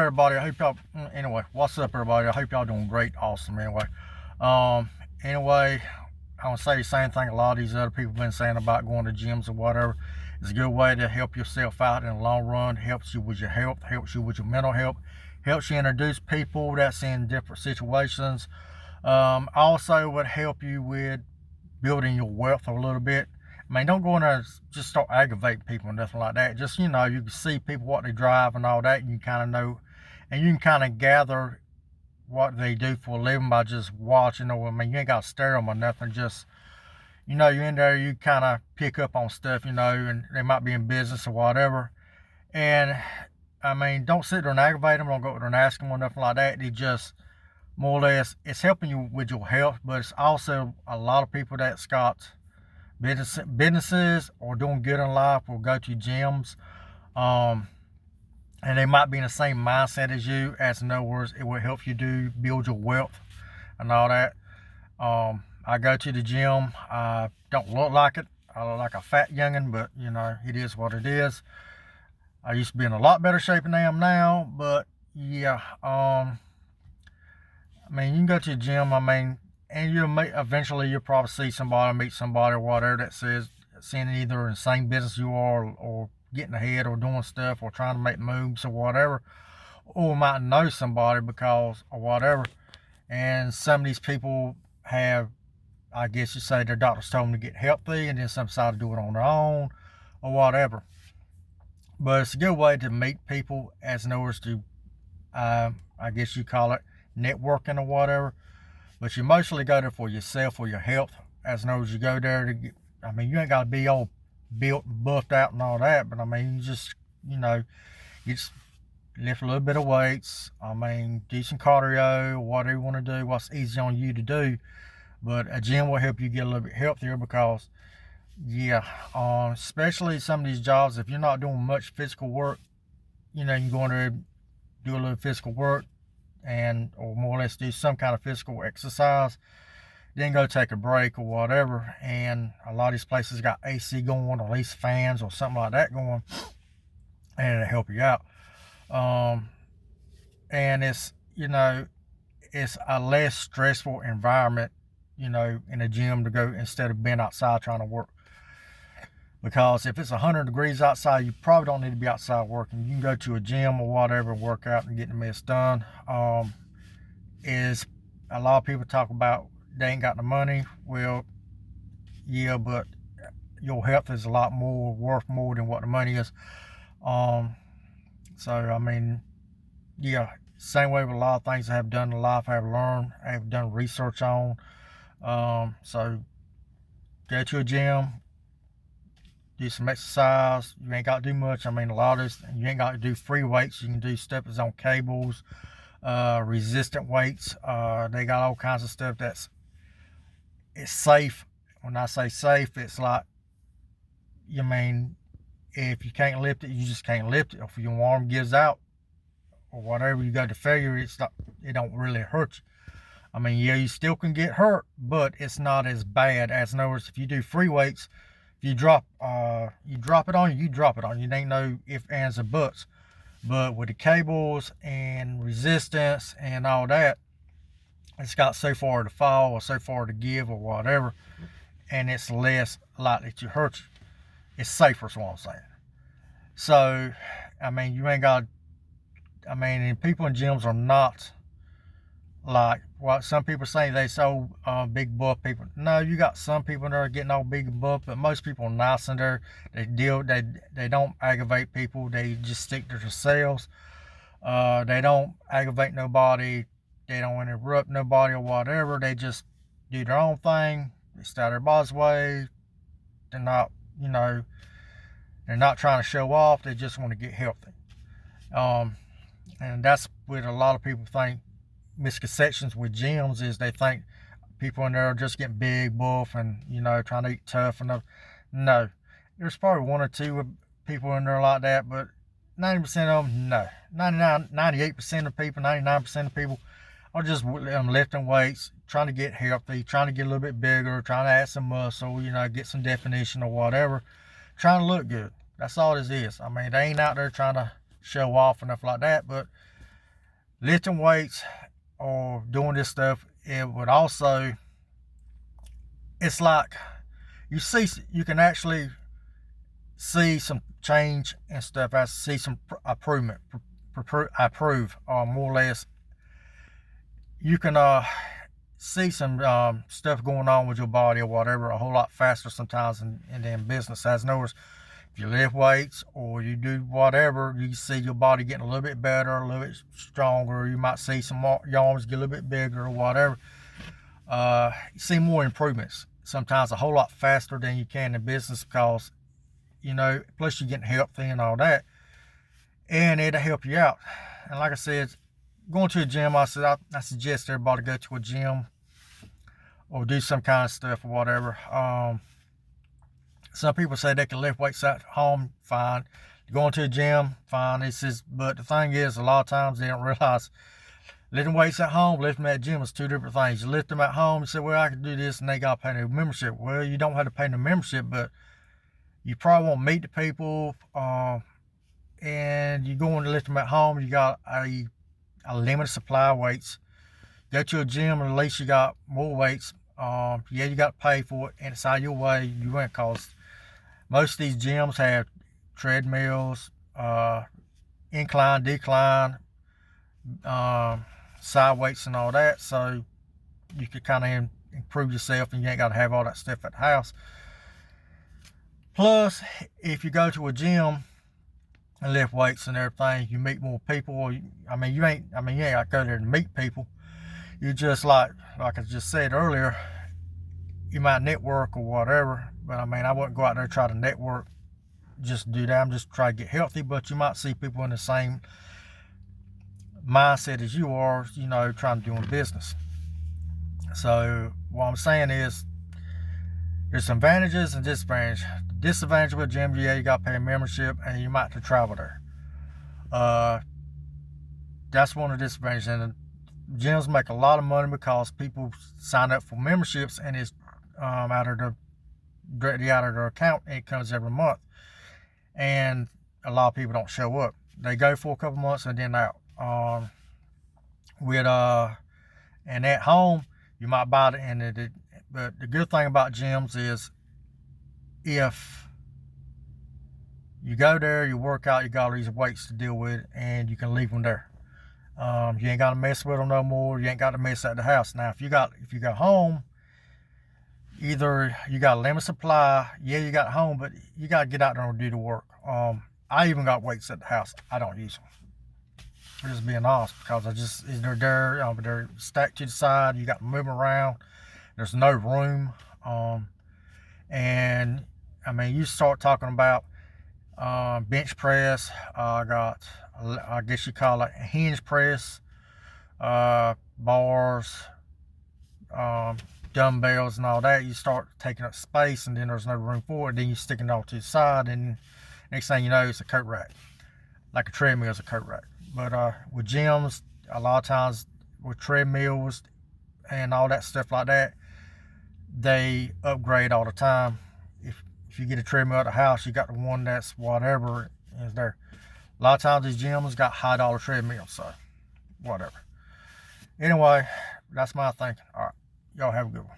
everybody? I hope y'all, anyway, what's up, everybody? I hope y'all doing great, awesome, anyway. Um, anyway, I want to say the same thing a lot of these other people have been saying about going to gyms or whatever. It's a good way to help yourself out in the long run. Helps you with your health, helps you with your mental health, helps you introduce people that's in different situations. Also would help you with building your wealth a little bit. I mean, don't go in there and just start aggravating people and nothing like that. Just, you can see people, what they drive and all that. You can kind of know, and you can kind of gather what they do for a living by just watching. Or, I mean, you ain't got to stare them or nothing. Just, you're in there, you kind of pick up on stuff, and they might be in business or whatever. And, I mean, don't sit there and aggravate them. Don't go there and ask them or nothing like that. They just, more or less, it's helping you with your health, but it's also a lot of people that's got businesses or doing good in life will go to gyms, and they might be in the same mindset as you. As in other words, it will help you build your wealth and all that. I go to the gym. I don't look like it. I look like a fat youngin', but it is what it is. I used to be in a lot better shape than I am now, but yeah. I mean, you can go to the gym. I mean, and eventually you'll probably see somebody, meet somebody or whatever that says seeing either in the same business you are, or getting ahead or doing stuff or trying to make moves or whatever, or might know somebody because or whatever. And some of these people have, I guess you say, their doctors told them to get healthy, and then some decide to do it on their own or whatever. But it's a good way to meet people, as in other words, to I guess you call it networking or whatever. But you mostly go there for yourself, for your health. As in other words, you go there to get, I mean, you ain't got to be all built and buffed out and all that, but I mean, you just lift a little bit of weights. I mean, do some cardio, whatever you want to do, what's easy on you to do. But a gym will help you get a little bit healthier because, especially some of these jobs, if you're not doing much physical work, you can go in there and do a little physical work, or more or less do some kind of physical exercise, then go take a break or whatever. And a lot of these places got AC going, or at least fans or something like that going, and it'll help you out. And it's it's a less stressful environment, in a gym to go, instead of being outside trying to work. Because if it's 100 degrees outside, you probably don't need to be outside working. You can go to a gym or whatever, work out and get the mess done. Is a lot of people talk about they ain't got the money. Well, yeah, but your health is a lot more worth more than what the money is. So I mean, same way with a lot of things I have done in life, I have learned, I have done research on. So go to a gym, do some exercise. You ain't got to do much. I mean, a lot of this, you ain't got to do free weights. You can do stuff that's on cables, resistant weights. They got all kinds of stuff it's safe. When I say safe, it's like, if you can't lift it, you just can't lift it. If your arm gives out or whatever, you go to failure, it don't really hurt you. I mean, you still can get hurt, but it's not as bad. As in other words, if you do free weights, if you drop it on you, drop it on you. It ain't no ifs, ands, or buts. But with the cables and resistance and all that, it's got so far to fall or so far to give or whatever, and it's less likely to hurt you. It's safer, is what I'm saying. So, I mean, you ain't got, and people in gyms are not like what some people say they so big buff people. No, you got some people that are getting all big and buff, but most people are nice in there. They don't aggravate people. They just stick to themselves. They don't aggravate nobody. They don't interrupt nobody or whatever. They just do their own thing. They stay their body's way. They're not, they're not trying to show off. They just want to get healthy. And that's what a lot of people think. Misconceptions with gyms is they think people in there are just getting big, buff, and trying to eat tough and no. There's probably one or two people in there like that, but 90% of them, no. 98% of people, 99% of people are just lifting weights, trying to get healthy, trying to get a little bit bigger, trying to add some muscle, get some definition or whatever, trying to look good. That's all this is. I mean, they ain't out there trying to show off enough like that, but lifting weights or doing this stuff, it would also, it's like you can actually see some change and stuff. I see some improvement, improve, or more or less. You can see some stuff going on with your body or whatever a whole lot faster sometimes in business. As in other words, if you lift weights or you do whatever, you see your body getting a little bit better, a little bit stronger. You might see some arms get a little bit bigger or whatever. You see more improvements sometimes a whole lot faster than you can in business because, you know, plus you're getting healthy and all that, and it'll help you out. And like I said, going to a gym, I suggest everybody go to a gym or do some kind of stuff or whatever. Some people say they can lift weights at home, fine. Going to a gym, fine. But the thing is, a lot of times they don't realize lifting weights at home, lifting at gym is two different things. You lift them at home, you say, well, I can do this, and they got to pay no membership. Well, you don't have to pay no membership, but you probably won't meet the people, and you're going to lift them at home. You got a limited supply of weights. Go to a gym, and at least you got more weights. Yeah, you got to pay for it, and it's out of your way. You won't cost. Most of these gyms have treadmills, incline, decline, side weights, and all that, so you could kind of improve yourself, and you ain't got to have all that stuff at the house. Plus, if you go to a gym and lift weights and everything, you meet more people. You ain't got to go there to meet people. You just like I just said earlier, you might network or whatever, but I wouldn't go out there and try to network just to do that. I'm just trying to get healthy, but you might see people in the same mindset as you are, you know, trying to do business. So what I'm saying is there's some advantages and disadvantages. Disadvantage with gym, yeah, you got to pay a membership and you might have to travel there. That's one of the disadvantages. And gyms make a lot of money because people sign up for memberships, and it's directly out of their account, and it comes every month. And a lot of people don't show up. They go for a couple months and then out. And at home, you might buy it, but the good thing about gyms is if you go there, you work out, you got all these weights to deal with, and you can leave them there. You ain't got to mess with them no more. You ain't got to mess at the house. Now, if you go home, either you got a limited supply, yeah, you got home, but you got to get out there and do the work. I even got weights at the house. I don't use them. I'm just being honest, because they're there, they're stacked to the side. You got to move them around. There's no room. And you start talking about bench press. I guess you call it a hinge press, bars, dumbbells, and all that. You start taking up space, and then there's no room for it. Then you stick it all to the side, and next thing you know, it's a coat rack. Like a treadmill is a coat rack. But with gyms, a lot of times with treadmills and all that stuff like that, they upgrade all the time. If you get a treadmill at the house, you got the one that's whatever is there. A lot of times these gyms got $high treadmills, so whatever. Anyway, that's my thinking. All right, y'all have a good one.